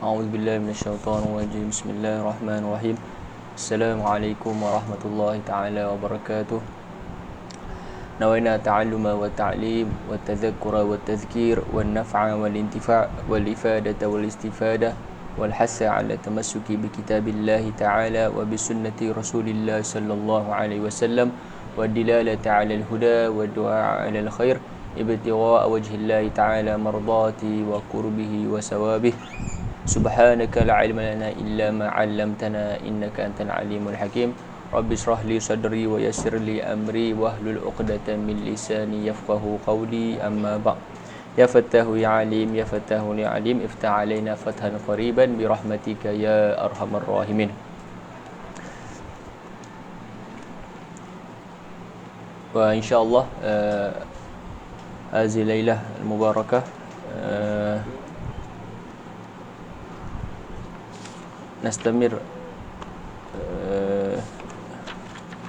أعوذ بالله من الشيطان الرجيم. بسم الله الرحمن الرحيم. السلام عليكم ورحمة الله تعالى وبركاته. نوينا التعلم والتعليم والتذكر والتذكير والنفع والانتفاع والإفادة والاستفادة والحث على التمسك بكتاب الله تعالى وبسنة رسول الله صلى الله عليه وسلم والدلالة على الهدى والدعاء على الخير ابتغاء وجه الله تعالى مرضاته وقربه وثوابه. سبحانك لا علم لنا إلا ما علمتنا إنك أنت العليم الحكيم. رب اشرح لي صدري ويسر لي أمري واحلل عقدة من لساني يفقه قولي. أما بعد. يا فتاه يا عليم يا فتاه يا عليم افتح علينا فتحا قريبا برحمتك يا أرحم الراحمين. وإن شاء الله هذه الليلة المباركة نستمر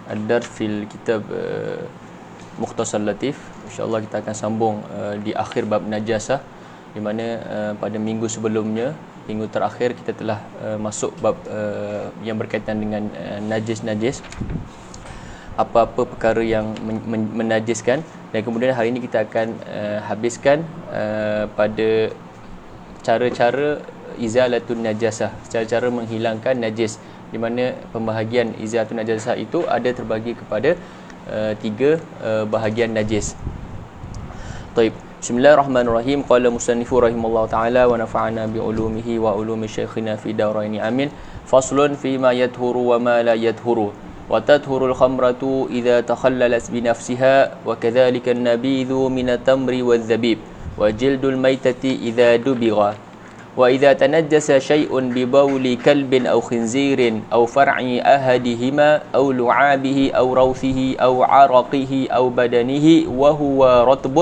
الدرس في الكتاب مختصر لطيف. InsyaAllah kita akan sambung di akhir bab najasah, di mana pada minggu sebelumnya, minggu terakhir kita telah masuk bab yang berkaitan dengan najis-najis, apa-apa perkara yang menajiskan, dan kemudian hari ini kita akan habiskan pada cara-cara izalatun najasah, cara-cara menghilangkan najis, di mana pembahagian izalatun najasah itu ada terbagi kepada tiga bahagian najis. Baik. Bismillahirrahmanirrahim. Qala musannifu rahimallahu taala wa nafa'ana bi ulumihi wa ulumi syekhina fi daraini amin. Faslun fi ma yadhuru wa ma la yadhuru. Wa tadhuru al-khamratu idza takhallalat bi nafsiha wa kadzalika an-nabidhu min at-tamri wadh-dhabib wa jildul maitati idza dubigha. وإذا تنجس شيء ببول كلب أو خنزير أو فرع أحدهما أو لعابه أو روثه أو عرقه أو بدنه وهو رطب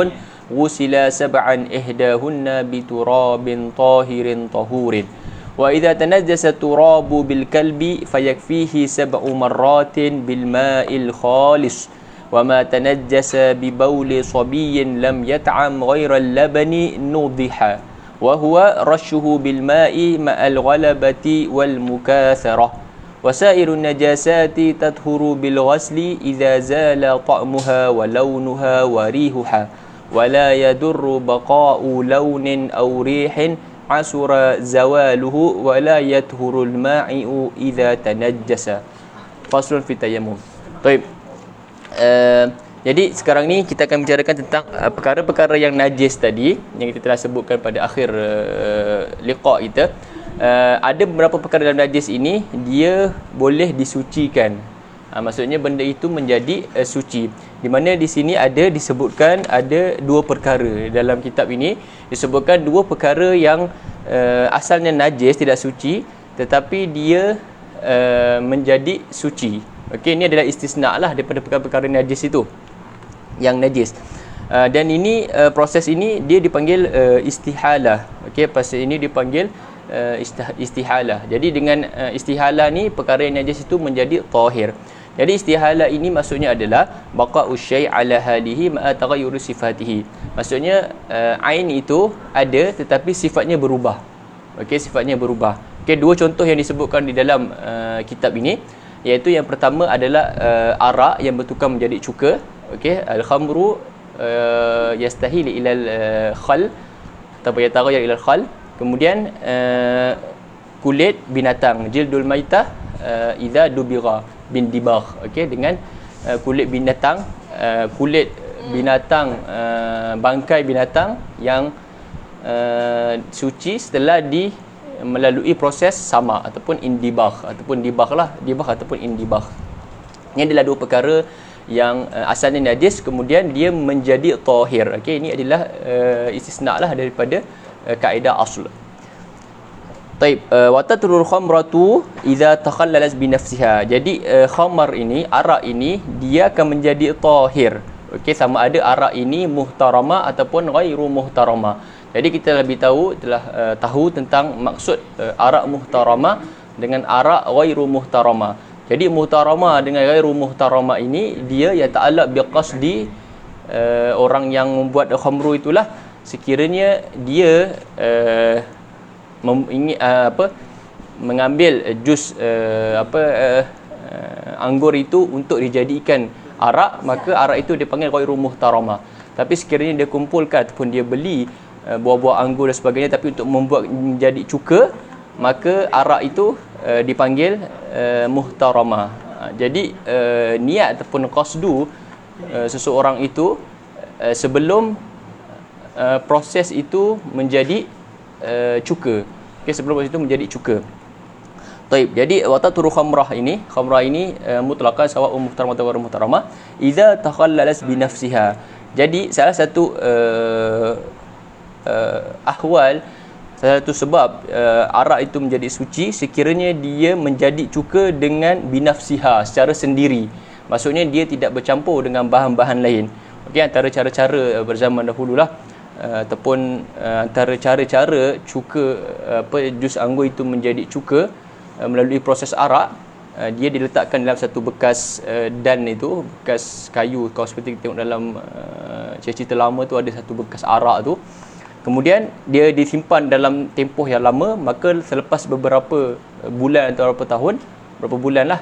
غسل سبعا إحداهن بتراب طاهر طهور. وإذا تنجس التراب بالكلب فيكفيه 7 مرات بالماء الخالص. وما تنجس ببول صبي لم يطعم غير اللبن نضح وهو رشه بالماء مع الغلبة والمكاثرة. وسائر النجاسات تطهر بالغسل إذا زال طعمها ولونها وريحها ولا يضر بقاء لون أو ريح عسر زواله ولا يطهر الماء إذا تنجس. فصل في التيمم. طيب. Jadi sekarang ni kita akan bicarakan tentang perkara-perkara yang najis tadi yang kita telah sebutkan pada akhir liqa kita. Ada beberapa perkara dalam najis ini dia boleh disucikan. Maksudnya benda itu menjadi suci. Di mana di sini ada disebutkan ada dua perkara dalam kitab ini, disebutkan dua perkara yang asalnya najis, tidak suci, tetapi dia menjadi suci. Okey, ini adalah istisna lah daripada perkara-perkara najis itu yang najis. Dan ini proses ini dia dipanggil istihalah. Okey, proses ini dipanggil istihalah. Jadi dengan istihalah ni perkara yang najis itu menjadi tahir. Jadi istihalah ini maksudnya adalah baqa'u syai' ala halihi ma'a taghayyuri sifatihi. Maksudnya ain itu ada tetapi sifatnya berubah. Okey, sifatnya berubah. Okey, dua contoh yang disebutkan di dalam kitab ini, iaitu yang pertama adalah arak yang bertukar menjadi cuka. Okey, al-khamru yastahil ila al-khal atau yataghayyar ila al-khal. Kemudian kulit binatang, jildul maitah idza dubigha bin dibagh. Okey, dengan kulit binatang, bangkai binatang yang suci setelah melalui proses sama ataupun indibagh ataupun dibagh ataupun indibagh. Ini adalah dua perkara yang asalnya najis kemudian dia menjadi tahir. Okey, ini adalah istisna lah daripada kaedah asl. Taib, wa tatrul khamratu idza takhallalat bi nafsiha. Jadi khamar ini, arak ini dia akan menjadi tahir. Okey, sama ada arak ini muhtarama ataupun ghairu muhtarama. Jadi kita telah tahu tentang maksud arak muhtarama dengan arak ghairu muhtarama. Jadi muhtarama dengan ghairu muhtarama ini dia ya ta'allaq biqasdi orang yang membuat khamru itulah, sekiranya dia mengambil jus anggur itu untuk dijadikan arak, maka arak itu dipanggil ghairu muhtaramah. Tapi sekiranya dia kumpulkan ataupun dia beli buah-buah anggur dan sebagainya tapi untuk membuat menjadi cuka, maka arak itu dipanggil muhtaramah. Jadi niat ataupun qasdu seseorang itu sebelum proses itu menjadi cuka. Okey, sebelum proses itu menjadi cuka. Taib. Jadi wataturu khamrah ini mutlaqan sawa'un muhtaramah wa ghairu muhtaramah idza takhallalat bi nafsiha. Jadi salah satu ahwal, salah satu sebab arak itu menjadi suci sekiranya dia menjadi cuka dengan binafsiha, secara sendiri. Maksudnya dia tidak bercampur dengan bahan-bahan lain. Okey, antara cara-cara berzaman dahululah ataupun antara cara-cara cuka jus anggur itu menjadi cuka melalui proses arak, dia diletakkan dalam satu bekas dan itu, bekas kayu. Kalau seperti kita tengok dalam cerita lama tu ada satu bekas arak tu. Kemudian dia disimpan dalam tempoh yang lama, maka selepas beberapa bulan atau beberapa tahun, berapa bulan lah,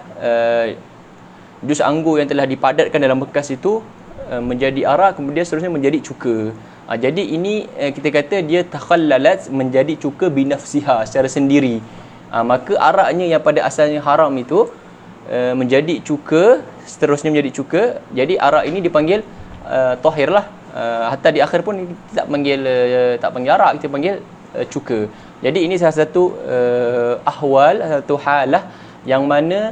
jus anggur yang telah dipadatkan dalam bekas itu menjadi arak, kemudian seterusnya menjadi cuka. Jadi ini kita kata dia takhallalat, menjadi cuka binafsiha, secara sendiri. Maka araknya yang pada asalnya haram itu menjadi cuka, seterusnya menjadi cuka. Jadi arak ini dipanggil tahir lah. Hatta di akhir pun kita tak panggil arak, kita panggil cuka. Jadi ini salah satu ahwal, satu halah yang mana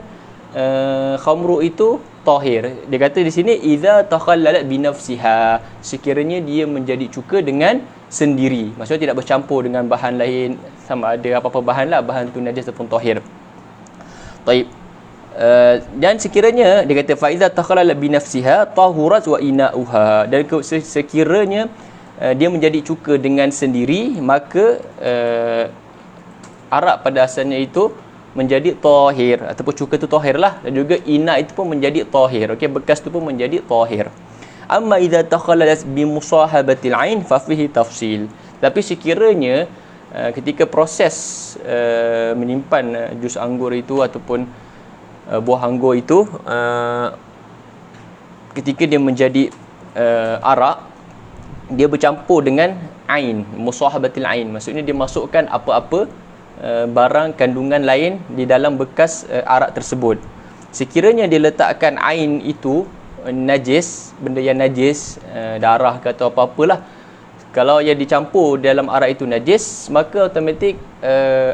khamru itu tahir. Dia kata di sini idza takhallalat binafsiha, sekiranya dia menjadi cuka dengan sendiri, maksudnya tidak bercampur dengan bahan lain, sama ada apa-apa bahan lah, bahan tu najis ataupun tahir. Taib. Dan sekiranya dia kata fa idza takhallalat binafsiha tahurat wa ina'uha, dan sekiranya dia menjadi cuka dengan sendiri, maka arak pada asalnya itu menjadi tahir, ataupun cuka tu tahir lah, dan juga ina itu pun menjadi tahir. Okey, bekas tu pun menjadi tahir. Amma idza takhallalat bi musahabatil ain fa fihi tafsil. Tapi sekiranya ketika proses menyimpan jus anggur itu ataupun buah anggur itu, ketika dia menjadi arak, dia bercampur dengan ain, musahabatil ain, maksudnya dia masukkan apa-apa barang kandungan lain di dalam bekas arak tersebut. Sekiranya dia letakkan ain itu najis, benda yang najis, darah ke atau apa-apalah, kalau yang dicampur dalam arak itu najis, maka automatik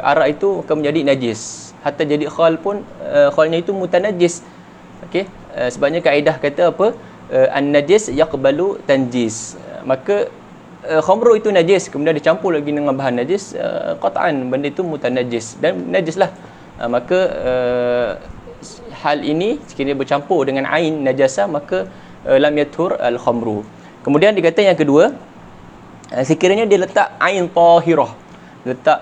arak itu akan menjadi najis. Hatta jadi khal pun, khalnya itu mutanajis. Okey, sebabnya kaedah kata apa, an-najis yaqbalu tanjis. Maka khamru itu najis, kemudian dicampur lagi dengan bahan najis, qat'an benda itu mutanajis dan najislah. Maka hal ini sekiranya bercampur dengan ain najasah, maka lam yathur al-khamru. Kemudian dikata yang kedua, sekiranya dia letak ain tahirah, letak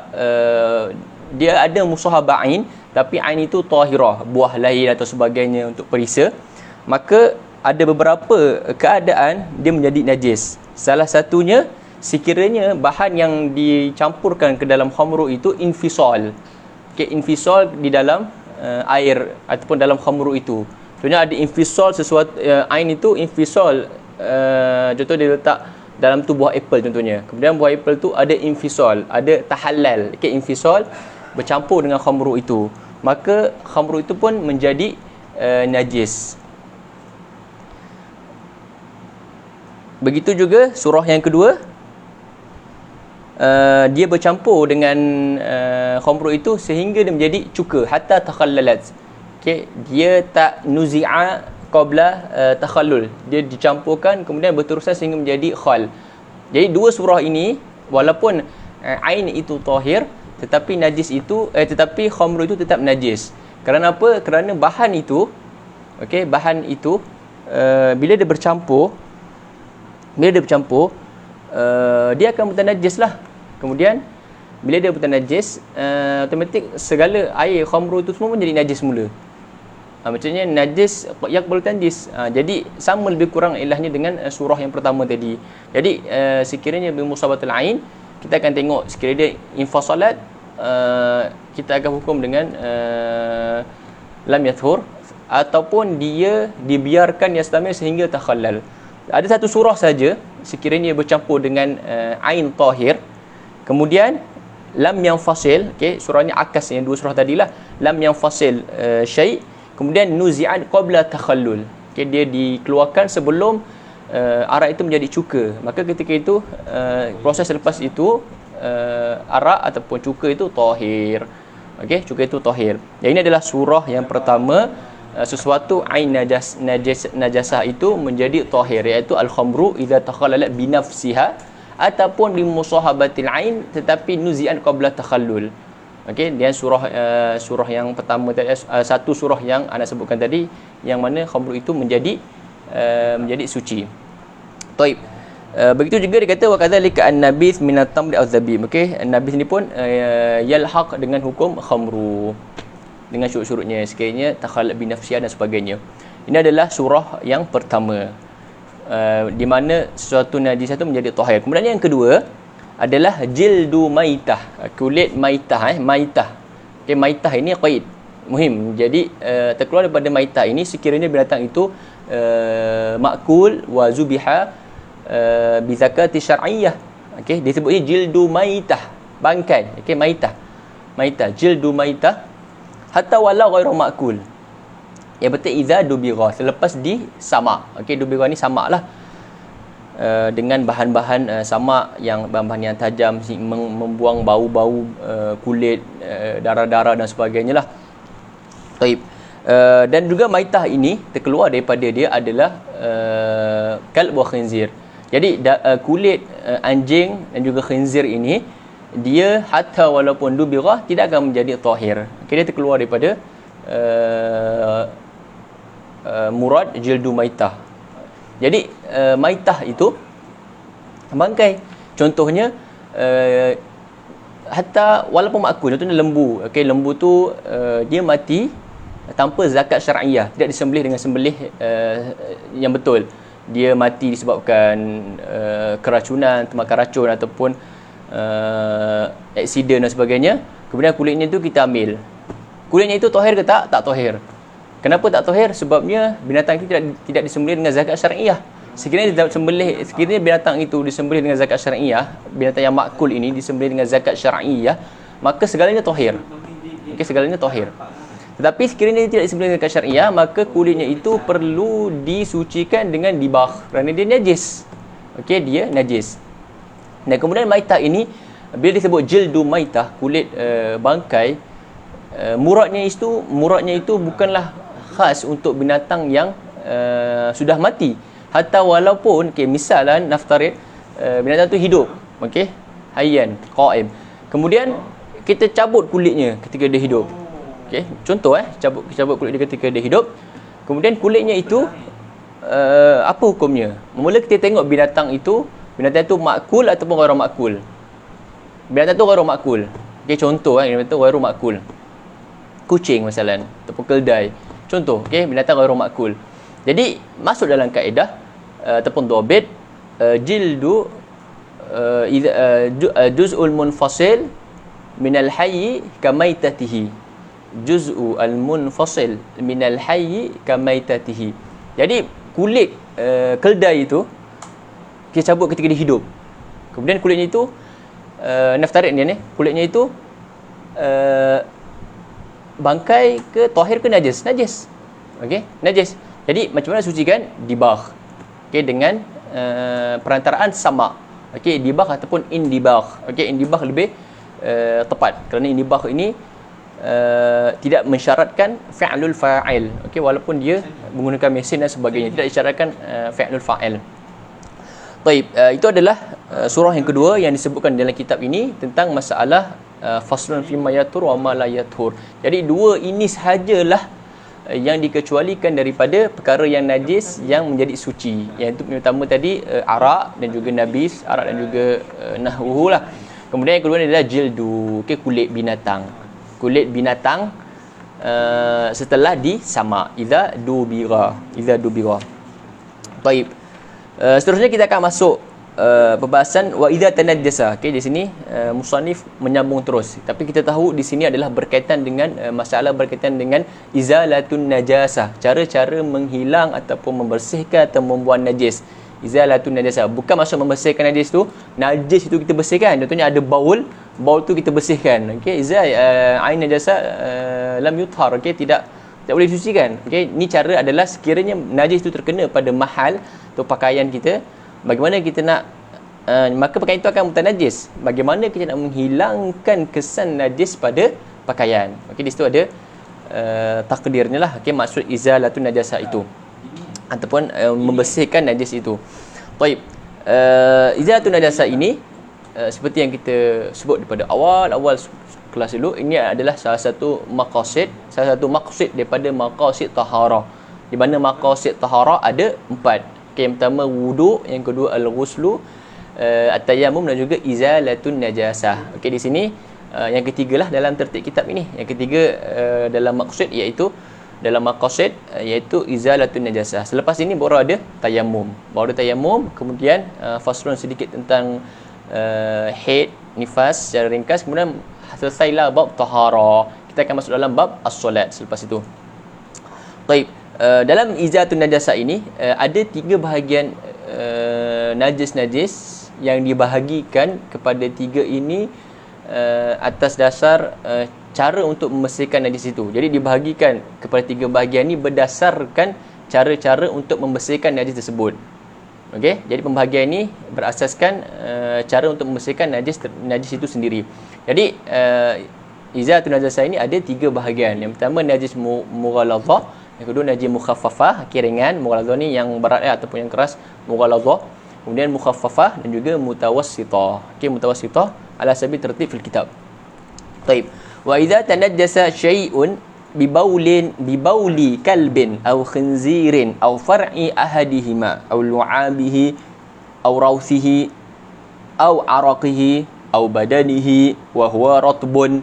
dia ada musahabah ain, tapi ain itu tahirah, buah lain atau sebagainya untuk perisa, maka ada beberapa keadaan dia menjadi najis. Salah satunya sekiranya bahan yang dicampurkan ke dalam khamru itu infisal. Okay, infisal di dalam air ataupun dalam khamru itu. Sebenarnya ada infisal sesuatu, ain itu infisal, contoh dia letak dalam tu buah apple contohnya. Kemudian buah apple tu ada infisal, ada tahallal. Okay, infisal bercampur dengan khamru itu, maka khamru itu pun menjadi najis. Begitu juga surah yang kedua, dia bercampur dengan khamru itu sehingga dia menjadi cuka, hatta takhallalat. Okey, dia tak nuzi'a qabla takhallul, dia dicampurkan kemudian berterusan sehingga menjadi khal. Jadi dua surah ini walaupun ain itu tahir, tetapi najis itu tetapi khamru itu tetap najis. Kerana apa? Kerana bahan itu, okey, bahan itu bila dia bercampur, dia akan bertanajis lah. Kemudian bila dia bertanajis, automatik segala air khamru itu semua menjadi najis semula. Macamnya najis yaqbalu tanjis. Jadi sama lebih kurang ilahnya dengan surah yang pertama tadi. Jadi sekiranya bi musabatul ain, kita akan tengok sekiranya dia infasalat, kita akan hukum dengan lam yathur, ataupun dia dibiarkan yastamil sehingga takhallal. Ada satu surah saja sekiranya bercampur dengan ain tahir, kemudian lam yang fasil, okey, surahnya akas yang dua surah tadilah, lam yang fasil syai', kemudian nuzi'an qabla takhallul, okey, dia dikeluarkan sebelum arak itu menjadi cuka, maka ketika itu proses selepas itu arak ataupun cuka itu tahir. Okey, cuka itu tahir. Yang ini adalah surah yang pertama, sesuatu ain najasah itu menjadi tahir, iaitu al-khamru idza takhallalat bi nafsiha ataupun li musahabatil ain tetapi nuzi'an qabla takhallul. Okey, dan surah yang pertama tadi, satu surah yang anda sebutkan tadi, yang mana khamru itu menjadi suci. Taib. Begitu juga dia kata wa kadzalika an-nabith min at-tamr az-zabib. Okey, an-nabith ni pun yalhaq dengan hukum khamru dengan syurut-syurutnya, sekiranya takhallal bi nafsiyah dan sebagainya. Ini adalah surah yang pertama, di mana sesuatu najis itu menjadi tahir. Kemudian yang kedua adalah jildu maitah, kulit maitah. Maitah, okey, maitah ini qaid muhim. Jadi terkeluar daripada maitah ini sekiranya binatang itu makul wa zubiha bi zakati syar'iyyah. Okey, disebutnya jildu maitah, bangkai. Okey, maitah jildu maitah hatta walau ghairu makul. Yang penting idza dubira, selepas disamak. Okey, dubira ni samak lah dengan bahan-bahan samak yang bahan-bahan yang tajam, membuang bau-bau kulit, darah-darah dan sebagainya lah. Taib. Dan juga maitah ini terkeluar daripada dia adalah kalb wa khinzir. Jadi kulit anjing dan juga khinzir ini, dia hatta walaupun dubirah tidak akan menjadi tahir. Okay, dia terkeluar daripada murad jildu maitah. Jadi maitah itu bangkai. Contohnya hatta walaupun makul, contohnya lembu. Okey, lembu tu dia mati tanpa zakat syar'iyyah, tidak disembelih dengan sembelih yang betul. Dia mati disebabkan keracunan, termakan racun ataupun aksiden dan sebagainya. Kemudian kulitnya tu kita ambil. Kulitnya itu tahir ke tak? Tak tahir. Kenapa tak tahir? Sebabnya binatang itu tidak disembelih dengan zakat syar'iyyah. Sekiranya binatang itu disembelih dengan zakat syar'iyyah, binatang yang makul ini disembelih dengan zakat syar'iyyah, maka segalanya tahir. Okey, segalanya tahir. Tetapi sekiranya dia tidak disembelih dengan zakat syar'iyyah, maka kulitnya itu perlu disucikan dengan dibagh kerana dia najis. Okey, dia najis. Dan kemudian maitah ini, bila disebut jildu maitah, kulit bangkai, muradnya itu bukanlah khas untuk binatang yang sudah mati. Hatta walaupun, okay, misalan naftarid binatang tu hidup, okey, hayyan qaim, kemudian kita cabut kulitnya ketika dia hidup. Okey, contoh cabut kulit dia ketika dia hidup, kemudian kulitnya itu apa hukumnya? Mula kita tengok binatang itu makul ataupun ghairu makul. Binatang tu ghairu makul. Okey, contoh binatang tu ghairu makul. Kucing misalan ataupun keldai. Contoh, okey, binatang ghairu makul. Jadi masuk dalam kaedah ataupun dhabit jildu juz'ul munfasil minal hayy kamaitatihi. Juz'ul munfasil minal hayy kamaitatihi. Jadi kulit keldai itu kita cabut ketika dia hidup. Kemudian kulitnya itu naftarid ni, kulitnya itu bangkai ke tahir ke najis? Najis. Okey, najis. Jadi macam mana sucikan? Dibagh. Okey, dengan perantaraan samak. Okey, dibagh ataupun indibagh. Okey, indibagh lebih tepat kerana indibagh ini tidak mensyaratkan fi'lul fa'il. Okey, walaupun dia menggunakan mesin dan sebagainya, tidak disyaratkan fi'lul fa'il. Baik, itu adalah surah yang kedua yang disebutkan dalam kitab ini tentang masalah faslun fi ma yathur wa ma la yathur. Jadi dua ini sahajalah yang dikecualikan daripada perkara yang najis yang menjadi suci. Yang itu pertama tadi arak dan juga nabis, arak dan juga nahwuhu lah. Kemudian yang kedua adalah jildu, okay, kulit binatang. Kulit binatang setelah disamak, idza dubira. Baik. Seterusnya kita akan masuk perbahasan wa idza tanajjasa. Okey, di sini musannif menyambung terus. Tapi kita tahu di sini adalah berkaitan dengan masalah berkaitan dengan izalatun najasah, cara-cara menghilang ataupun membersihkan atau membuang najis. Izalatun najasah bukan maksud membersihkan najis itu kita bersihkan. Contohnya ada baul tu kita bersihkan. Okey, ain najasah lam yuthhar. Okey, tidak boleh disucikan. Okey, ni cara adalah sekiranya najis itu terkena pada mahal atau pakaian kita, bagaimana kita nak maka pakaian itu akan mutanajis. Bagaimana kita nak menghilangkan kesan najis pada pakaian. Okey, di situ ada takdirnya lah. Okey, maksud izalatun najasah itu ataupun membersihkan najis itu. Baik. Izalatun najasah ini seperti yang kita sebut daripada awal kelas dulu, ini adalah salah satu maqasid daripada maqasid taharah. Di mana maqasid taharah ada 4. Okey, yang pertama wudu, yang kedua al-ghuslu, at-tayammum dan juga izalatun najasah. Okey, di sini yang ketiga lah dalam tertib kitab ini. Yang ketiga dalam maqsid iaitu izalatun najasah. Selepas ini baru ada tayammum. Kemudian faslun sedikit tentang haid, nifas secara ringkas. Kemudian selesailah bab taharah. Kita akan masuk dalam bab as-solat selepas itu. Baik. Dalam izalatun najasah ini ada 3 bahagian najis-najis yang dibahagikan kepada 3 ini atas dasar cara untuk membersihkan najis itu. Jadi dibahagikan kepada 3 bahagian ini berdasarkan cara-cara untuk membersihkan najis tersebut. Okey, jadi pembahagian ini berasaskan cara untuk membersihkan najis itu sendiri. Jadi izalatun najasah ini ada 3 bahagian. Yang pertama najis mughalladhah, yang kedua najis mukhaffafah, ringan. Mughalladhah ni yang berat ataupun yang keras, mughalladhah. Kemudian mukhaffafah dan juga mutawassithah. Okey, mutawassithah ala sabil tertib fil kitab. Baik. Wa idza tanajjasa syai'un bibauli kalbin aw khinzirin aw far'i ahadihima aw lu'abihi aw rawthihi aw araqihi aw badanihi wa huwa ratbun.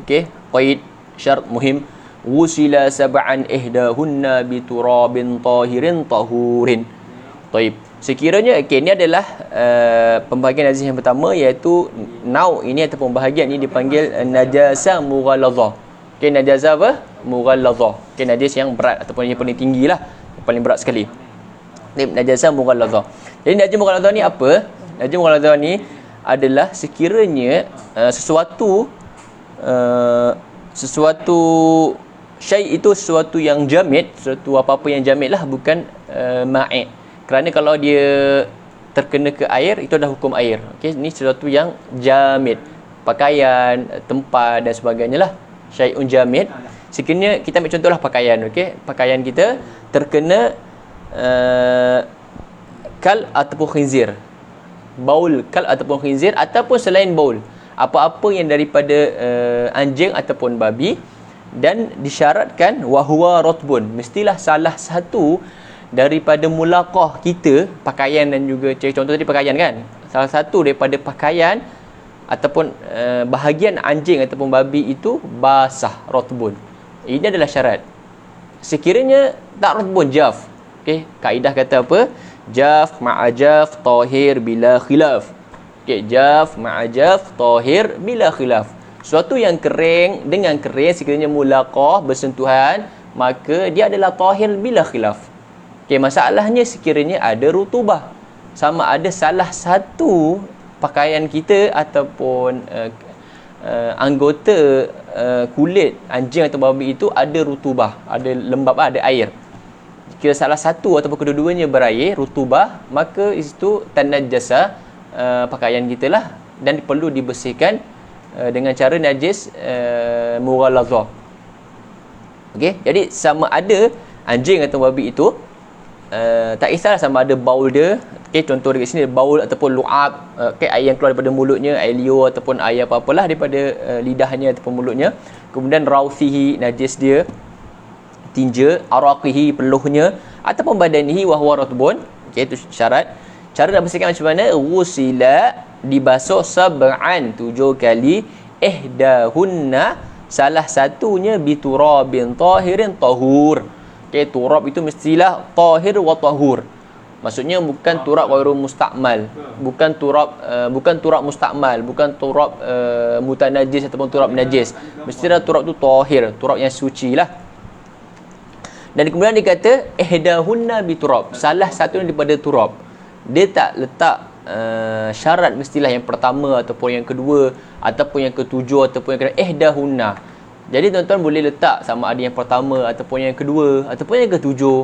Okey, qaid syarat muhim, wusila sab'an ihdahunna biturabin tahirin tahurin. Baik. Sekiranya ini adalah pembahagian najis yang pertama, iaitu ini ataupun bahagian ini dipanggil najasah mughalladhah. Okey, najasah apa? Mughalladhah. Okey, najis yang berat ataupun yang paling tinggi lah, yang paling berat sekali. Najasah mughalladhah. Jadi najis mughalladhah ni apa? Najis mughalladhah ni adalah sekiranya sesuatu syai' itu sesuatu yang jamid, sesuatu apa-apa yang jamid lah, bukan ma'i'. Kerana kalau dia terkena ke air, itu adalah hukum air. Okey, ini sesuatu yang jamid. Pakaian, tempat dan sebagainya lah. Syai'un jamid. Sekiranya kita ambil contohlah pakaian. Okey, pakaian kita terkena kal ataupun khinzir. Baul kal ataupun khinzir ataupun selain baul. Apa-apa yang daripada anjing ataupun babi, dan disyaratkan wahwa ratbun, mestilah salah satu daripada mulaqah kita, pakaian dan juga contoh tadi pakaian kan, salah satu daripada pakaian ataupun bahagian anjing ataupun babi itu basah, ratbun. Ini adalah syarat. Sekiranya tak ratbun, jaf. Okey, kaedah kata apa? Jaf ma'ajaf tahir bila khilaf. Okey, jaf ma'ajaf tahir bila khilaf. Sesuatu yang kering dengan kering sekiranya mulaqah, bersentuhan, maka dia adalah tahir bila khilaf. Okey, masalahnya sekiranya ada rutubah, sama ada salah satu pakaian kita ataupun anggota kulit anjing atau babi itu ada rutubah, ada lembab, ada air. Jika salah satu ataupun kedua-duanya berair, rutubah, maka itu tanajjasa pakaian kita lah, dan perlu dibersihkan dengan cara najis mughalladhah. Okey, jadi sama ada anjing atau babi itu tak kisahlah sama ada baul dia. Okey, contoh dekat sini baul ataupun lu'ab, okey, air yang keluar daripada mulutnya, air liur ataupun air apa-apalah daripada lidahnya ataupun mulutnya. Kemudian rauthihi, najis dia, tinja, araqihi, peluhnya, ataupun badanihi wa huwa ratbun. Okey, itu syarat. Cara nak bersihkan macam mana? Wusila, dibasuh sab'an, 7 kali, ihdahunna, salah satunya biturabin tahirin tahur. Okey, turab itu mestilah tahir wa tahur. Maksudnya bukan turab ghairu mustakmal, bukan turab mustakmal, bukan turab mutanajis ataupun turab najis. Mestilah turab tu tahir, turab yang suci lah. Dan kemudian dia kata ihdahunna bi turab, salah satu daripada turab. Dia tak letak syarat mestilah yang pertama ataupun yang kedua ataupun yang ketujuh ataupun yang ihdahunna. Jadi tuan-tuan boleh letak sama ada yang pertama ataupun yang kedua ataupun yang ketujuh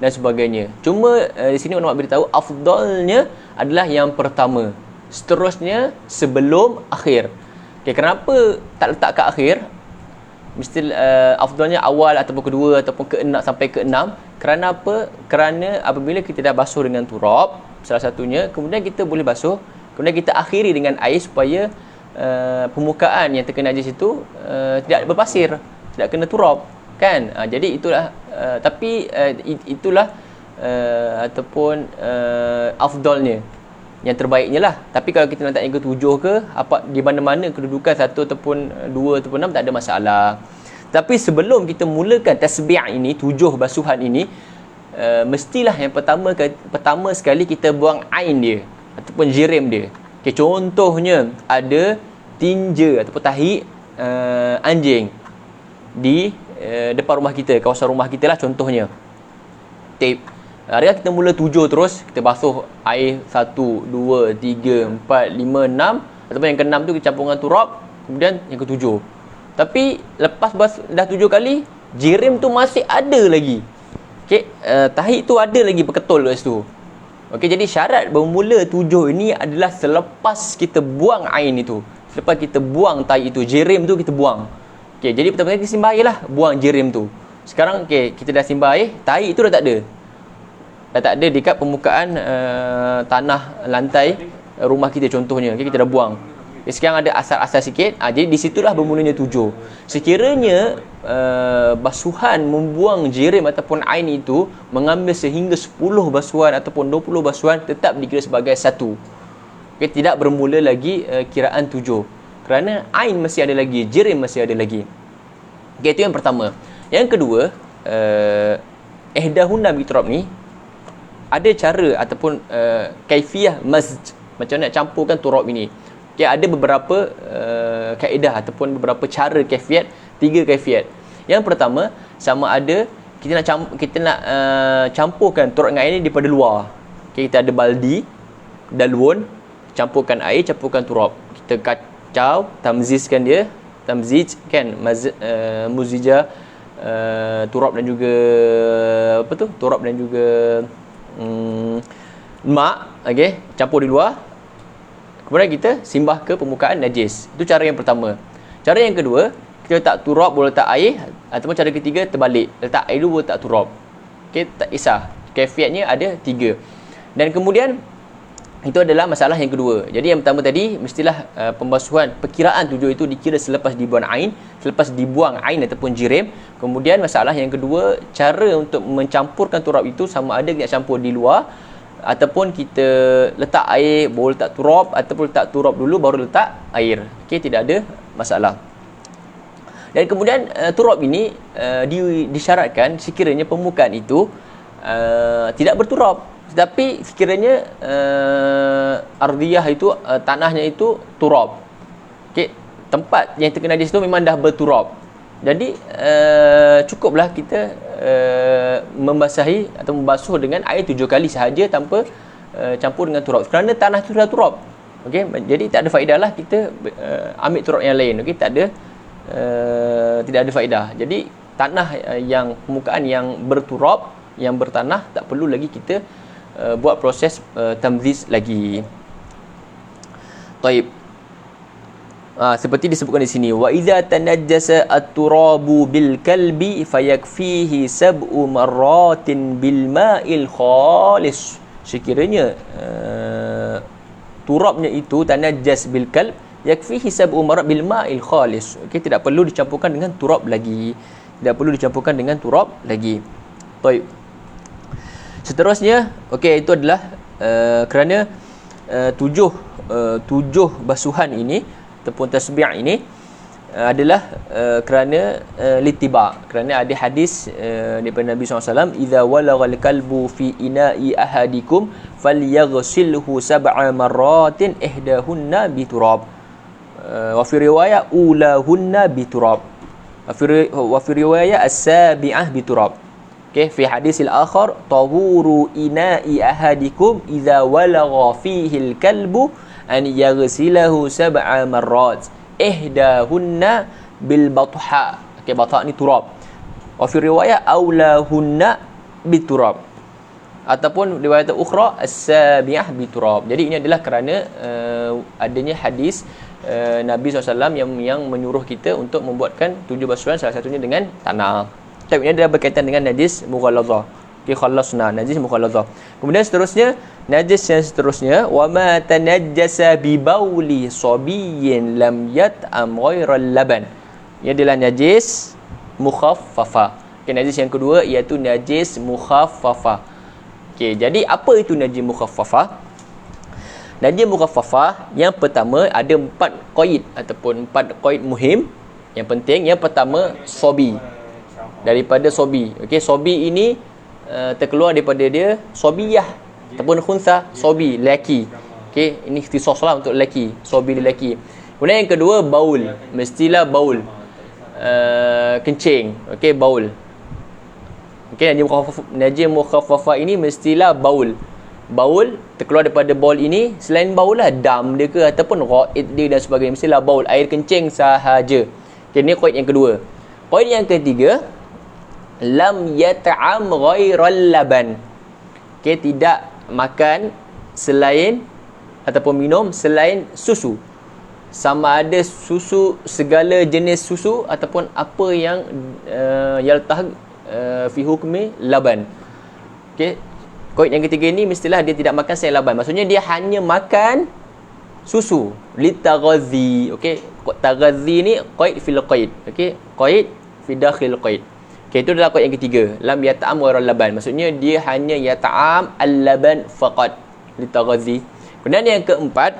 dan sebagainya. Cuma di sini ulama beritahu afdalnya adalah yang pertama. Seterusnya sebelum akhir. Okay, kenapa tak letak ke akhir? Mesti afdalnya awal ataupun kedua ataupun ke-6 sampai ke-6. Kerana apa? Kerana apabila kita dah basuh dengan turab, salah satunya, kemudian kita boleh basuh, kemudian kita akhiri dengan air supaya permukaan yang terkena najis itu tidak berpasir, tidak kena turab, kan? Jadi itulah itulah ataupun afdalnya, yang terbaiknya lah. Tapi kalau kita letak yang ketujuh ke apa, di mana-mana kedudukan 1 ataupun 2 ataupun 6 tak ada masalah. Tapi sebelum kita mulakan tasbih ini, 7 basuhan ini, mestilah yang pertama sekali kita buang ain dia ataupun jirim dia. Okay, contohnya ada tinja ataupun tahi anjing di depan rumah kita, kawasan rumah kita lah contohnya. Tip. Hari kita mula 7 terus, kita basuh air 1, 2, 3, 4, 5, 6 ataupun yang ke-6 tu kita campur dengan turab, kemudian yang ke-7. Tapi lepas dah 7 kali, jirim tu masih ada lagi. Okey, tahi tu ada lagi berketul kat situ. Okey, jadi syarat bermula 7 ini adalah selepas kita buang air itu. Selepas kita buang tahi itu, jirim tu kita buang. Okey, jadi pertama-tama kita simbah air lah, buang jirim tu. Sekarang okey, kita dah simbah air, tahi itu dah tak ada. Dah tak ada dekat permukaan tanah lantai rumah kita contohnya. Okey, kita dah buang. Okay, sekarang ada asal-asal sikit. Jadi di situlah bermulanya 7. Sekiranya basuhan membuang jirim ataupun ain itu mengambil sehingga 10 basuhan ataupun 20 basuhan, tetap dikira sebagai satu. Okay, tidak bermula lagi kiraan 7. Kerana ain masih ada lagi, jirim masih ada lagi. Okay, itu yang pertama. Yang kedua, ihdahunna biturab ni ada cara ataupun kaifiyah mazj, macam mana nak campurkan turab ini. Okay, ada beberapa kaedah ataupun beberapa cara kaifiat, 3 kaifiat. Yang pertama, sama ada kita nak campurkan turab dengan air ni daripada luar. Okay, kita ada baldi, dalwon, campurkan air, campurkan turab. Kita kacau, tamzizkan dia, tamziz kan, muzija, turab dan juga apa tu? Turab dan juga mak, okey, campur di luar. Kemudian kita simbah ke permukaan najis. Itu cara yang pertama. Cara yang kedua, kita letak turab, boleh letak air, ataupun cara ketiga terbalik, letak air dulu, boleh letak turab. Okey, tak kisah. Kaifiatnya ada 3. Dan kemudian itu adalah masalah yang kedua. Jadi yang pertama tadi, mestilah pembasuhan perkiraan 7 itu dikira selepas dibuang ain, selepas dibuang ain ataupun jirim. Kemudian masalah yang kedua, cara untuk mencampurkan turab itu sama ada kita campur di luar ataupun kita letak air, boleh letak turab ataupun letak turab dulu baru letak air. Okey, tidak ada masalah. Dan kemudian turab ini disyaratkan sekiranya permukaan itu tidak berturab, tetapi sekiranya ardiyah itu tanahnya itu turab. Okey, tempat yang terkena najis itu memang dah berturab. Jadi cukuplah kita membasahi atau membasuh dengan air 7 kali sahaja tanpa campur dengan turab. Kerana tanah itu sudah turab. Okey, jadi tak ada faedah lah kita ambil turab yang lain. Okey, tak ada tidak ada faedah. Jadi tanah yang permukaan yang berturab, yang bertanah, tak perlu lagi kita buat proses tamziz lagi. Taib. Seperti disebutkan di sini, wa idza tanajjasa at-turabu bil kalbi fayakfihi sab'u marratin bil ma'il khalis. Sekiranya turabnya itu tanajjas bil kalb, yakfihi sab'u marrat bil ma'il khalis. Okey, tidak perlu dicampurkan dengan turab lagi. Tidak perlu dicampurkan dengan turab lagi. Baik. Seterusnya, okey, itu adalah kerana 7 basuhan ini ataupun tasbih ini adalah kerana litiba, kerana ada hadis daripada Nabi SAW, idza walaghal kalbu fi ina'i ahadikum falyaghsilhu sab'a marratin ihdahunna biturab, wa fi riwayat ulahunna biturab, wa fi riwayat as-sabi'ah biturab. Okay, fi hadisil akhar tahuru ina'i ahadikum idza walagha fihi al-kalbu an yaghsilahu sab'a marrat ihdahunna bil batha. Okay, batha ni turab. Wa fi riwayat aulahunna biturab, ataupun riwayat ukhra as-sabi'ah biturab. Jadi ini adalah kerana adanya hadis Nabi SAW yang menyuruh kita untuk membuatkan 7 basuhan, salah satunya dengan tanah. Tapi ini adalah berkaitan dengan najis mughalladhah. Okay, khalasna najis mughalladhah. Kemudian seterusnya, najis yang seterusnya, wa ma tanajjasa bi bauli sabiyyin lam yat'am ghairal laban. Ia adalah najis mukhaffafa. Okay, najis yang kedua iaitu najis mukhaffafa. Okay, jadi apa itu najis mukhaffafa? Najis mukhaffafa yang pertama ada 4 qaid ataupun 4 qaid muhim yang penting. Yang pertama sobi, daripada sobi. Okey, sobi ini terkeluar daripada dia sobiyah ataupun khunsa, sobi lelaki. Okey, ini ikhtisas lah untuk lelaki, sobi lelaki. Kemudian yang kedua baul, mestilah baul, kencing. Okey, baul. Okey, najis mukhaffafa ini mestilah baul. Baul terkeluar daripada baul ini, selain baul lah dam dia ke ataupun ghaid dia dan sebagainya, mestilah baul, air kencing sahaja. Okey, ni qaid yang kedua. Qaid yang ketiga, lam yat'am ghairal laban. Okey, tidak makan selain ataupun minum selain susu. Sama ada susu, segala jenis susu ataupun apa yang yaltah fi hukmi laban. Okey, qaid yang ketiga ni mestilah dia tidak makan selain laban. Maksudnya dia hanya makan susu litaghazi. Okey, taghazi ni qaid fil qaid. Okey, qaid fi dakhil qaid. Okey, itu adalah qaid yang ketiga, lam yata'am ghairal laban. Maksudnya dia hanya yata'am al-laban faqat litaghazi. Kemudian yang keempat,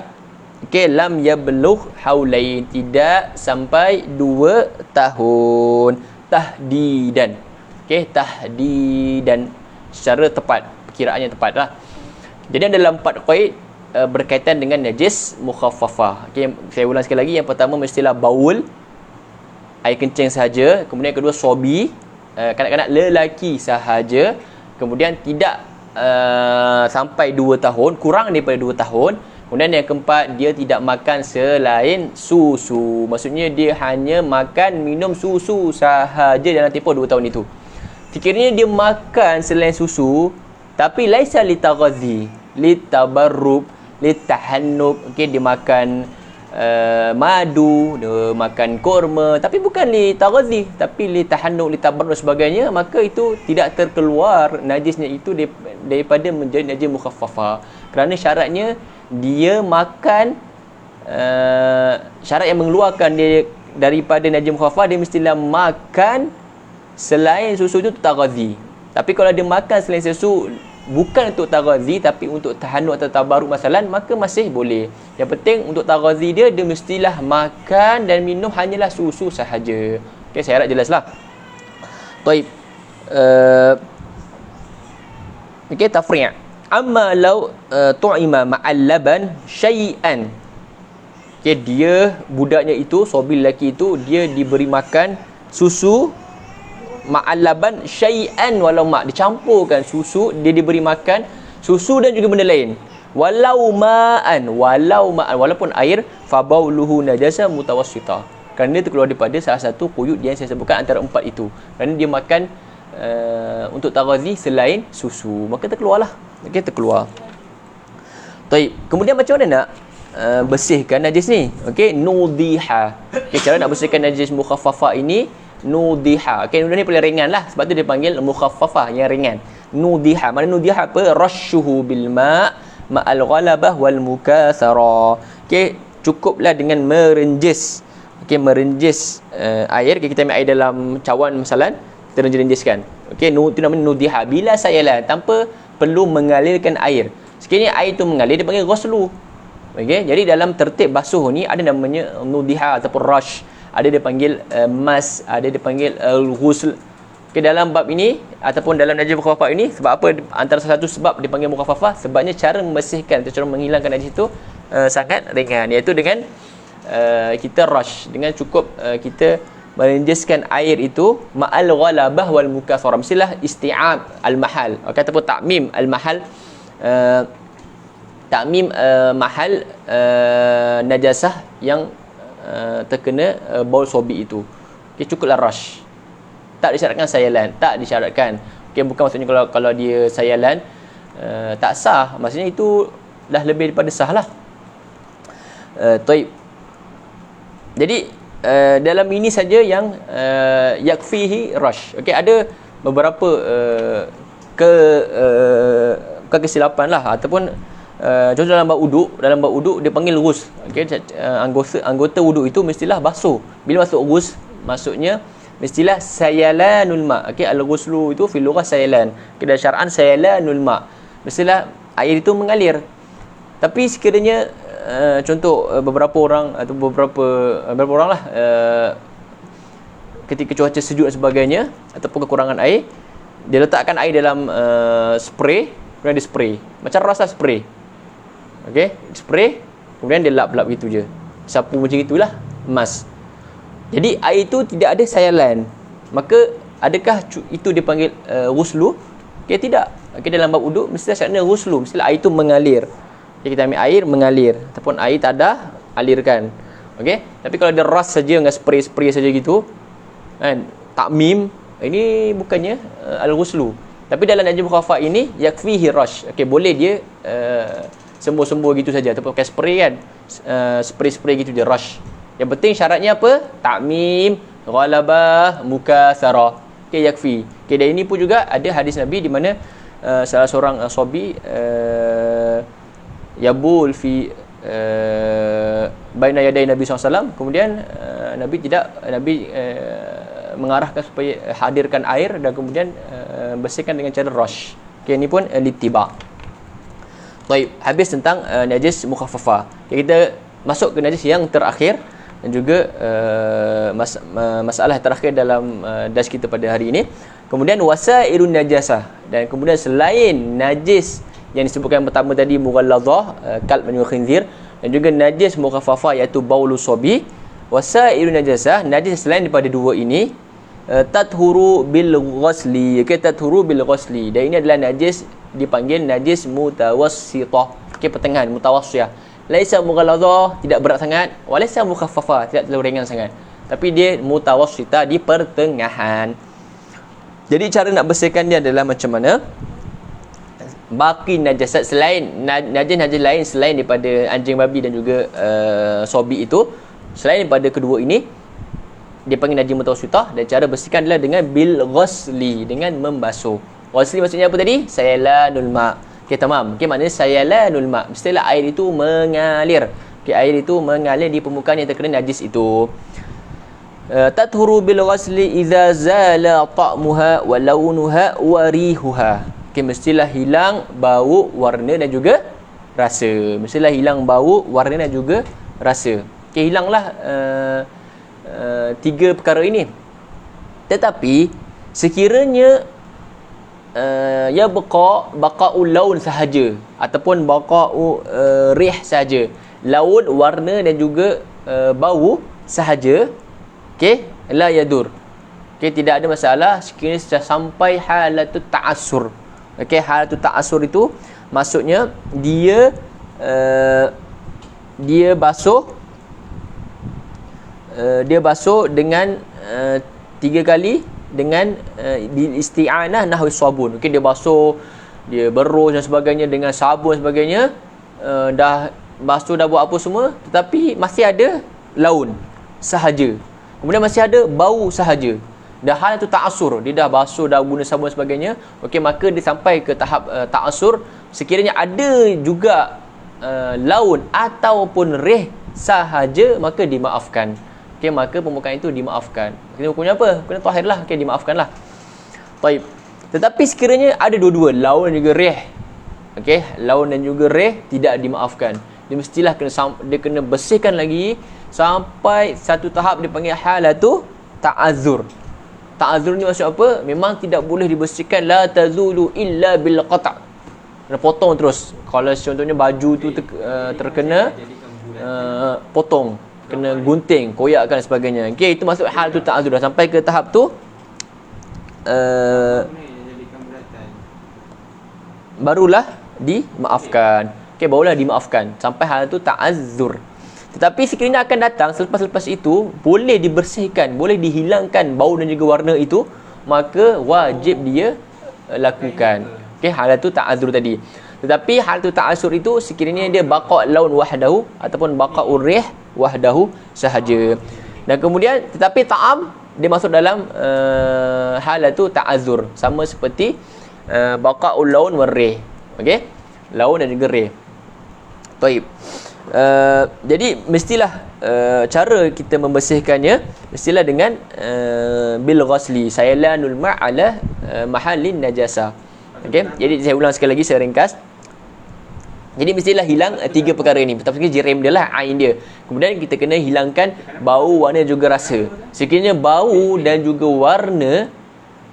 okey, lam yablugh haulain, tidak sampai 2 tahun tahdidan. Okey, tahdidan secara tepat, perkiraannya tepatlah. Jadi dalam 4 qaid berkaitan dengan najis mukhaffafah. Okey, saya ulang sekali lagi. Yang pertama mestilah baul, air kencing sahaja. Kemudian yang kedua sobi, kanak-kanak lelaki sahaja. Kemudian tidak sampai 2 tahun, kurang daripada 2 tahun. Kemudian yang keempat, dia tidak makan selain susu. Maksudnya dia hanya makan minum susu sahaja dalam tempoh 2 tahun itu. Sekiranya dia makan selain susu tapi laisa litaghazi, litabarrub, litahannub, okey, dia makan madu, dia makan kurma, tapi bukan litaghazi, tapi litahannub, litabarrub sebagainya, maka itu tidak terkeluar najisnya itu daripada menjadi najis mukhaffafa. Kerana syaratnya dia makan, syarat yang mengeluarkan dia daripada najis mukhaffafa, dia mestilah makan selain susu itu taghazi. Tapi kalau dia makan selain susu bukan untuk taghazi tapi untuk tahannuk atau tabarruk masalan, maka masih boleh. Yang penting untuk taghazi dia mestilah makan dan minum hanyalah susu sahaja. Okey, saya harap jelaslah. Baik. Okey, tafri'. Amma law tu'ima ma'al laban syai'an. Okey, dia budaknya itu, sobil lelaki itu, dia diberi makan susu ma'al laban syai'an, walau mak, dicampurkan susu, dia diberi makan susu dan juga benda lain, walau ma'an, walaupun air, fabauluhu najasa mutawassita, kerana dia terkeluar daripada salah satu quyut yang saya sebutkan antara 4 itu. Kerana dia makan untuk taghazi selain susu, maka terkeluarlah. Okey, terkeluar. Baik, kemudian macam mana nak bersihkan najis ni? Okey, nudiha. Okey, cara nak bersihkan najis mukhaffafa ini, nudiha. Okey, ni paling ringan lah, sebab tu dia panggil mukhaffafah, yang ringan. Nudiha, mana nudiha apa? Rashuhu bil ma' ma'al ghalabah wal mukathara. Okey, cukuplah dengan merenjis. Okey, merenjis air. Okay, kita ambil air dalam cawan masalan, kita renjiskan. Okey, itu namanya nudiha. Bila sayalan, tanpa perlu mengalirkan air. Sekiranya air tu mengalir, dia panggil ghuslu. Okey, jadi dalam tertib basuh ni ada namanya nudiha ataupun rush. ada dia panggil mas, ada dia panggil ghusl. Okay, dalam bab ini ataupun dalam najis mukhafafah ini, sebab apa antara salah satu sebab dipanggil mukhafafah, sebabnya cara membersihkan atau cara menghilangkan najis itu sangat ringan, iaitu dengan kita rush, dengan cukup kita menjaskan air itu ma'al ghalabah wal mukathara, mestilah isti'ab al mahal, ataupun ta'mim al mahal, ta'mim mahal najasah yang terkena baul sobi itu. Okay, cukuplah rush, tak disyaratkan sayalan, tak disyaratkan. Okay, bukan maksudnya kalau dia sayalan tak sah, maksudnya itu dah lebih daripada sah lah. Taib. Jadi dalam ini saja yang yakfihi rush. Okey, ada beberapa kesilapan lah, ataupun contoh dalam bab uduk dia panggil ghus. Okey, anggota wuduk itu mestilah basuh. Bila masuk ghus, maksudnya mestilah sayalanul ma. Okey, al-ghuslu itu fil lughah sayalan. Dalam syar'an sayalanul ma, mestilah air itu mengalir. Tapi sekiranya contoh beberapa orang atau beberapa orang lah ketika cuaca sejuk dan sebagainya ataupun kekurangan air, dia letakkan air dalam spray, kemudian dia spray macam rasa spray. Okey, spray kemudian dia lap gitu je, sapu macam itulah emas. Jadi air itu tidak ada sayalan, maka adakah itu dipanggil ghuslu? Okey, tidak. Okey, dalam bab wuduk mesti syaratnya ghuslu, mestilah air itu mengalir. Okay, kita ambil air mengalir, ataupun air tak ada, alirkan. Okey, tapi kalau dia ras saja dengan spray saja gitu kan, takmim, ini bukannya al-ghuslu. Tapi dalam najis mukhafafah ini yakfihi rush. Okey, boleh dia sembuh gitu saja, ataupun pakai spray kan, spray gitu dia rush. Yang penting syaratnya apa? Takmim, ghalabah, mukathara. Okey, yakfi. Okey, dan ini pun juga ada hadis Nabi di mana salah seorang sahabi yabul fi baina yaday Nabi SAW, kemudian Nabi mengarahkan supaya hadirkan air dan kemudian bersihkan dengan cara rush. Okay, ini pun littiba. Baik, habis tentang najis mukhafafah. Okay, kita masuk ke najis yang terakhir dan juga masalah terakhir dalam dars kita pada hari ini. Kemudian wasairun najasah, dan kemudian selain najis yang disebutkan pertama tadi mughalladhah, kalb dan khinzir, dan juga najis mukhafafah iaitu baulu sobi, wasairun najasah, najis selain daripada dua ini tathuru bil ghusli. Okay, tathuru bil ghusli, dan ini adalah najis dipanggil najis mutawassithah. Okay, pertengahan, mutawassiyah. Laisa mughalladhah, tidak berat sangat, walaisa mukhafafah, tidak terlalu ringan sangat, tapi dia mutawassithah, di pertengahan. Jadi cara nak bersihkan dia adalah macam mana? Baki najasat selain najis lain selain daripada anjing babi dan juga sobi itu, selain daripada kedua ini dia panggil najis mutawassithah, dan cara bersihkan adalah dengan bil ghusli, dengan membasuh. Ghusli maksudnya apa tadi? Sayalanul ma. Okey, tamam. Okey, maknanya sayalanul ma, mestilah air itu mengalir. Okey, air itu mengalir di permukaan yang terkena najis itu. Tathuru bil ghusli idza zala ta'muha wa launuha wa rihuha. Okay, mestilah hilang bau, warna dan juga rasa. Mestilah hilang bau, warna dan juga rasa. Okay, hilanglah tiga perkara ini. Tetapi sekiranya ya baqa'ul laun sahaja, ataupun baqa'u rih sahaja, laun, warna dan juga bau sahaja, okey, la yadur. Okey, tidak ada masalah sekiranya sudah sampai halatut ta'assur. Okey, halatut ta'assur itu maksudnya dia basuh dengan 3 kali dengan isti'anah nahwi sabun. Okey, dia basuh, dia berus dan sebagainya dengan sabun dan sebagainya, dah basuh, dah buat apa semua, tetapi masih ada laun sahaja, kemudian masih ada bau sahaja. Dah hal itu ta'assur, dia dah basuh, dah guna sabun dan sebagainya. Okey, maka dia sampai ke tahap ta'assur. Sekiranya ada juga laun ataupun rih sahaja, maka dimaafkan. Okey, maka permukaan itu dimaafkan. Kita hukumnya apa? Kena tahir lah. Okey, dimaafkanlah. Baik. Tetapi sekiranya ada dua-dua, laun dan juga rih. Okey, laun dan juga rih, tidak dimaafkan. dia mestilah dia kena bersihkan lagi sampai satu tahap dia panggil halatu ta'azzur. Ta'azzur ni maksud apa? Memang tidak boleh dibersihkan, la tazulu illa bil qata'. Kena potong terus. Kalau contohnya baju tu terkena potong, kena gunting, koyakkan dan sebagainya. Okey, itu masuk hal tu ta'azzur. Dah sampai ke tahap tu barulah dimaafkan. Okey, barulah dimaafkan. Sampai hal tu ta'azzur. Tetapi sekiranya akan datang selepas itu, boleh dibersihkan, boleh dihilangkan bau dan juga warna itu, maka wajib dia lakukan. Okey, hal tu ta'azzur tadi. Tetapi hal tu ta'azzur itu sekiranya dia baqa' laun wahdahu ataupun baqa'ur rih wahdahu sahaja. Dan kemudian tetapi ta'am dia masuk dalam hal tu ta'azzur, sama seperti baqa'ul laun warrih. Okey, laun dan juga rih. Baik. Jadi mestilah cara kita membersihkannya mestilah dengan bil ghasli, saylanul ma' ala mahallin najasa. Okey, jadi saya ulang sekali lagi, saya ringkas. Jadi mestilah hilang tiga perkara ini. Pertama sekali jirim dia lah, ain dia. Kemudian kita kena hilangkan bau, warna juga rasa. Sekiranya bau dan juga warna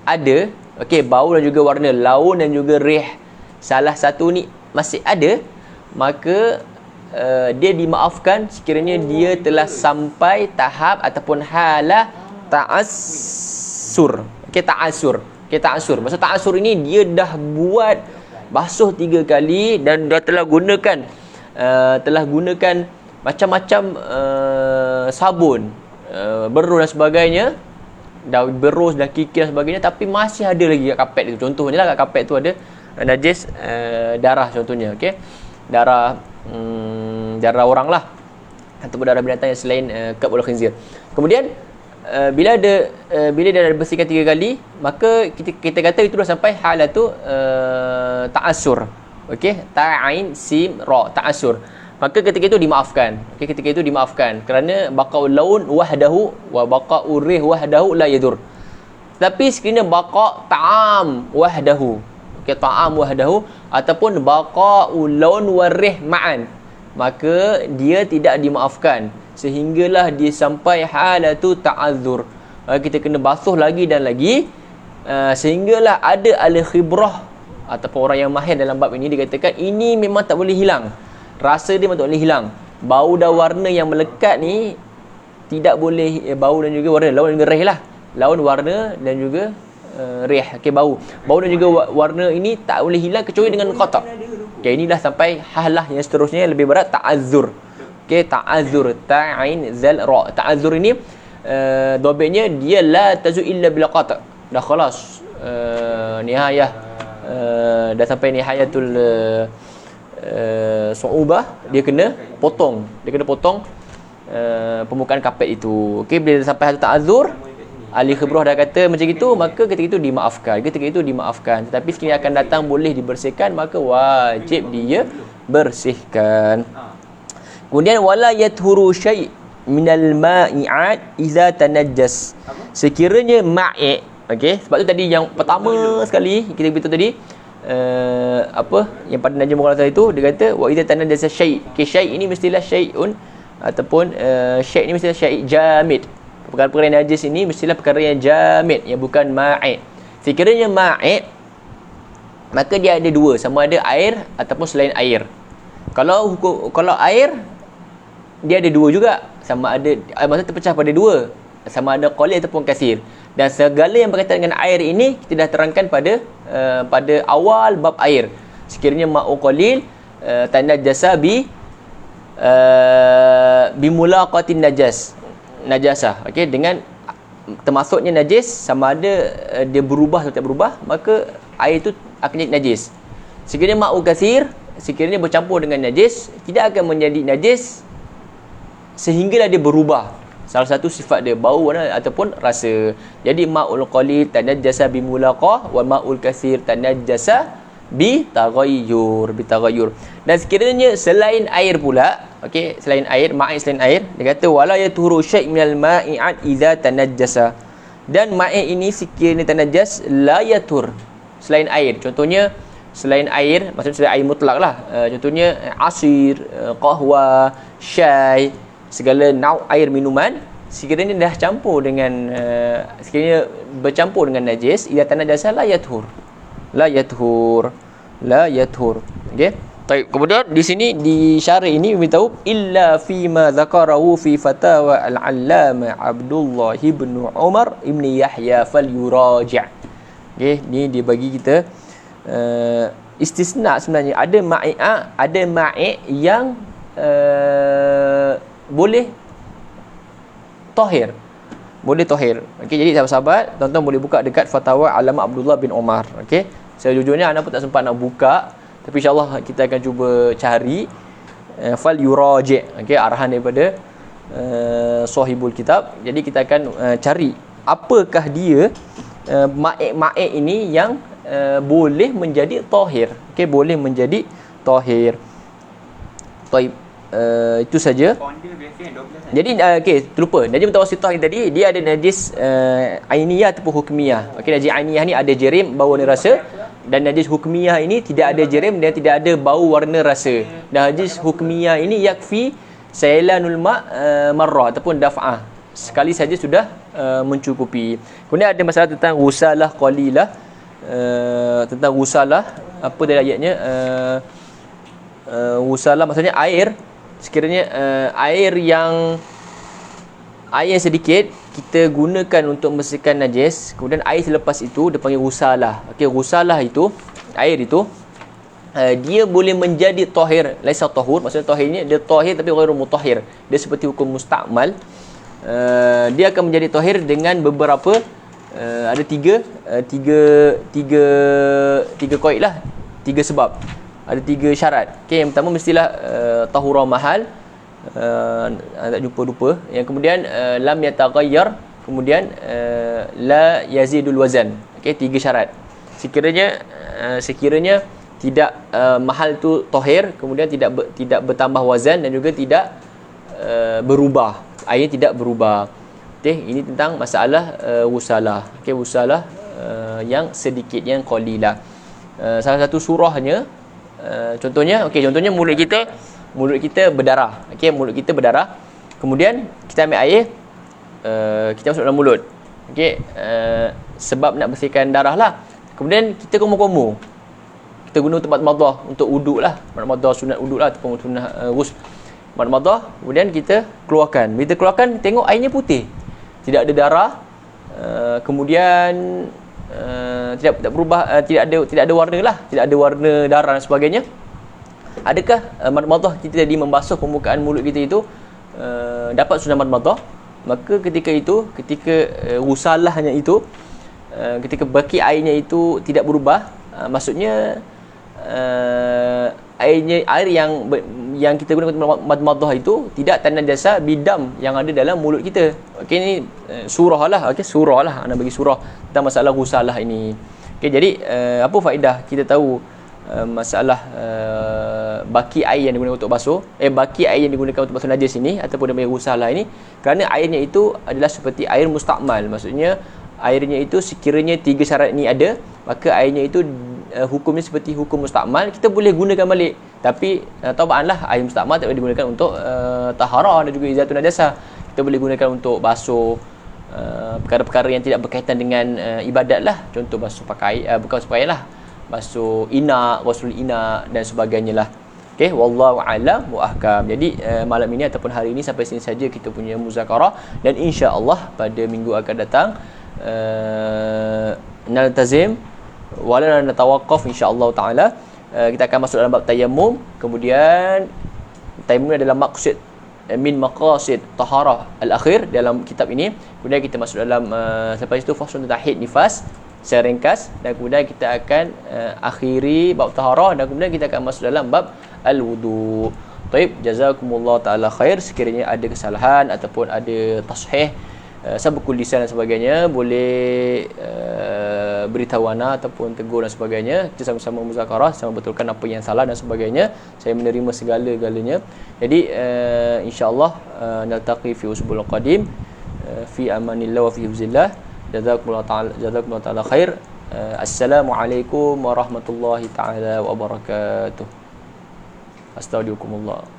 ada, okey, bau dan juga warna, laun dan juga rih, salah satu ni masih ada, maka dia dimaafkan sekiranya dia telah sampai tahap ataupun hala ta'assur. Okey, ta'assur. Okey, ta'assur. Maksud ta'assur ini dia dah buat basuh 3 kali dan dah telah gunakan macam-macam sabun, berus dan sebagainya. Dah berus, dah kikir dan sebagainya, tapi masih ada lagi kat kapet tu. Contohnya lah kat kapet tu ada najis darah contohnya. Okey, darah orang lah ataupun darah binatang yang selain kab wal khinzir. Kemudian bila dia dah bersihkan 3 kali, maka kita kata itu dah sampai halatu ta'assur. Okey, ta'ain sim ra, ta'assur. Maka ketika itu dimaafkan. Okey, ketika itu dimaafkan kerana baqa'ul laun wahdahu wa baqa'ur rih wahdahu la yadur. Tapi sekiranya baqa' ta'am wahdahu, okey, ta'am wahdahu ataupun baqa'ul laun warih ma'an, maka dia tidak dimaafkan sehinggalah dia sampai halatu ta'azzur. Kita kena basuh lagi dan lagi sehinggalah ada ahli khibrah ataupun orang yang mahir dalam bab ini dikatakan ini memang tak boleh hilang. Rasa dia memang tak boleh hilang. Bau dan warna yang melekat ni tidak boleh, bau dan juga warna, laun dan juga rih lah. Laun, warna dan juga rih. Okey, bau dan juga warna ini tak boleh hilang kecuali dengan qata'. Okey, inilah sampai halah yang seterusnya yang lebih berat, ta'azzur. Okey, ta'azzur, ta'ain zal ra. Ta'azzur ini dobeknya dia la tazu illa bil qata'. Dah khalas, nihayah, dah sampai nihayatul su'ubah, dia kena potong. Permukaan kapet itu. Okey, bila sampai hal ta'azzur, ahli khibrah dah kata macam itu, maka ketika itu dimaafkan. Tetapi sekiranya akan datang boleh dibersihkan, maka wajib dia bersihkan. Kemudian wala yathuru syai' minal ma'i'at idza tanajjas. Sekiranya ma'i', okey, sebab tu tadi yang pertama sekali kita beritahu tadi, yang pada Najm Mughal itu dia kata wa idza tanajjasa syai'. Okey, syai' ini mestilah syai'un ataupun syai' ini mestilah syai' jamid. Perkara-perkara yang najis ini mestilah perkara yang jamid, yang bukan ma'i'. Sekiranya ma'i', maka dia ada dua, sama ada air ataupun selain air. Kalau air, dia ada dua juga, sama ada, maksudnya terpecah pada dua, sama ada qalil ataupun kasir. Dan segala yang berkaitan dengan air ini kita dah terangkan pada awal bab air. Sekiranya ma'u qalil tanajjasa bimulaqatin najasah. Okey, dengan termasuknya najis, sama ada dia berubah atau tak berubah, maka air itu akan jadi najis. Sekiranya ma'u kasir, sekiranya bercampur dengan najis, tidak akan menjadi najis sehinggalah dia berubah salah satu sifat dia, bau, warna ataupun rasa. Jadi ma'ul qalil tanajjasa bimulaqah wa ma'ul kasir tanajjasa bitaghayyur. Dan sekiranya selain air pula, okey, selain air, selain air, dia kata wala yatuhuru syai' minal ma'i'at idza tanajjasa. Dan ma'i' ini sekiranya tanajjas la yatur, selain air. Contohnya selain air, maksudnya selain air mutlak lah. Contohnya asir, qahwa, syai, segala nauk air minuman, sekiranya dah campur dengan sekiranya bercampur dengan najis, ila tanajasa la yathur. La yathur. La yathur. Okey. Baik, kemudian di sini di syarah ini beritahu illa fi ma dzakarahu fi fatawa al-allama Abdullah ibn Umar ibn Yahya falyuraji'. Okey, ni dia bagi kita istisna sebenarnya. Ada ma'i yang boleh tahir. Boleh tahir. Okey, jadi sahabat-sahabat, tuan-tuan boleh buka dekat fatwa Allama Abdullah bin Umar. Okey. Sejujurnya anak pun tak sempat nak buka, tapi insya-Allah kita akan cuba cari fal yuraji'. Okey, arahan daripada sahibul kitab. Jadi kita akan cari apakah dia ma'i ini yang boleh menjadi tahir. Okey, boleh menjadi tahir. Baik. Itu saja. Jadi okey, terlupa. Najis mutawassithah tadi dia ada najis ainiyah ataupun hukmiyah. Okey, najis ainiyah ni ada jerim, bau warna rasa, dan najis hukmiyah ini tidak ada jerim dan tidak ada bau warna rasa. Dan najis hukmiyah ini yakfi sailanul ma marrah ataupun daf'ah. Sekali saja sudah mencukupi. Kemudian ada masalah tentang ghusalah qalilah. Tentang ghusalah, apa dia ayatnya? Ghusalah maksudnya air, sekiranya air yang sedikit kita gunakan untuk membersihkan najis, kemudian air selepas itu dia panggil ghusalah. Okey, ghusalah itu air itu dia boleh menjadi tahir, laisa tahur, maksudnya tahir ni dia tahir tapi ghairu mutahhir. Dia seperti hukum mustakmal. Dia akan menjadi tahir dengan beberapa ada tiga qaid lah, tiga sebab. Ada tiga syarat. Okey, yang pertama mestilah tahura mahal, tak lupa. Yang kemudian lam yataghayyar, kemudian la yazidul wazan. Okey, tiga syarat. Sekiranya tidak mahal tu tahir, kemudian tidak bertambah wazan dan juga tidak berubah. Airnya tidak berubah. Okey, ini tentang masalah wusalah. Okey, wusalah yang sedikit, yang qalilah. Salah satu surahnya contohnya mulut kita berdarah. Okey, mulut kita berdarah. Kemudian kita ambil air, kita masuk dalam mulut. Okey, sebab nak bersihkan darah lah. Kemudian kita komo-komo. Kita guna tempat madah untuk wuduk lah. Madah sunat wuduk lah ataupun sunat ghusl. Madah, kemudian kita keluarkan. Bila kita keluarkan, tengok airnya putih. Tidak ada darah. Kemudian tidak berubah, tidak ada warna lah, tidak ada warna darah dan sebagainya. Adakah madmadah kita tadi membasuh permukaan mulut kita itu dapat sunat madmadah? Maka ketika usalahnya itu, ketika baki airnya itu tidak berubah, maksudnya air yang kita gunakan untuk madmadah itu tidak tanajasa bidam yang ada dalam mulut kita. Okey, ni surah lah. Okey, surah lah, ana bagi surah tentang masalah ghusalah ini. Okey, jadi apa faedah kita tahu masalah baki air yang digunakan untuk basuh, baki air yang digunakan untuk basuh najis ini ataupun demi ghusalah ini, kerana airnya itu adalah seperti air mustakmal. Maksudnya airnya itu sekiranya tiga syarat ini ada, maka airnya itu hukumnya seperti hukum mustakmal, kita boleh gunakan balik. Tapi tauba'anlah, air mustakmal tak boleh digunakan untuk taharah dan juga izatun najasah. Kita boleh gunakan untuk basuh perkara-perkara yang tidak berkaitan dengan ibadat lah. Contoh basuh pakai bukan supaya lah, basuh inak, ghuslul inak dan sebagainya lah. Okey, wallahu a'lam wa ahkam. Jadi malam ini ataupun hari ini sampai sini saja kita punya muzakarah, dan insya-Allah pada minggu akan datang naltazim wala natawaqqaf insya-Allah taala. Kita akan masuk dalam bab tayammum. Kemudian tayammum adalah maksud min maqasid taharah al-akhir dalam kitab ini. Kemudian kita masuk dalam selepas itu faslun tentang haid nifas secara ringkas, dan kemudian kita akan akhiri bab taharah, dan kemudian kita akan masuk dalam bab al-wudu. Baik, jazakumullah taala khair. Sekiranya ada kesalahan ataupun ada tashih sabukul lisan dan sebagainya, boleh beritahu ana ataupun tegur dan sebagainya. Kita sama-sama muzakarah, sama betulkan apa yang salah dan sebagainya. Saya menerima segala-galanya. Jadi insya-Allah naltaqi fi usbul qadim fi amanillah wa fi hifzillah. Jazakumullah taala khair. Assalamualaikum warahmatullahi taala wabarakatuh. Astagfirullah.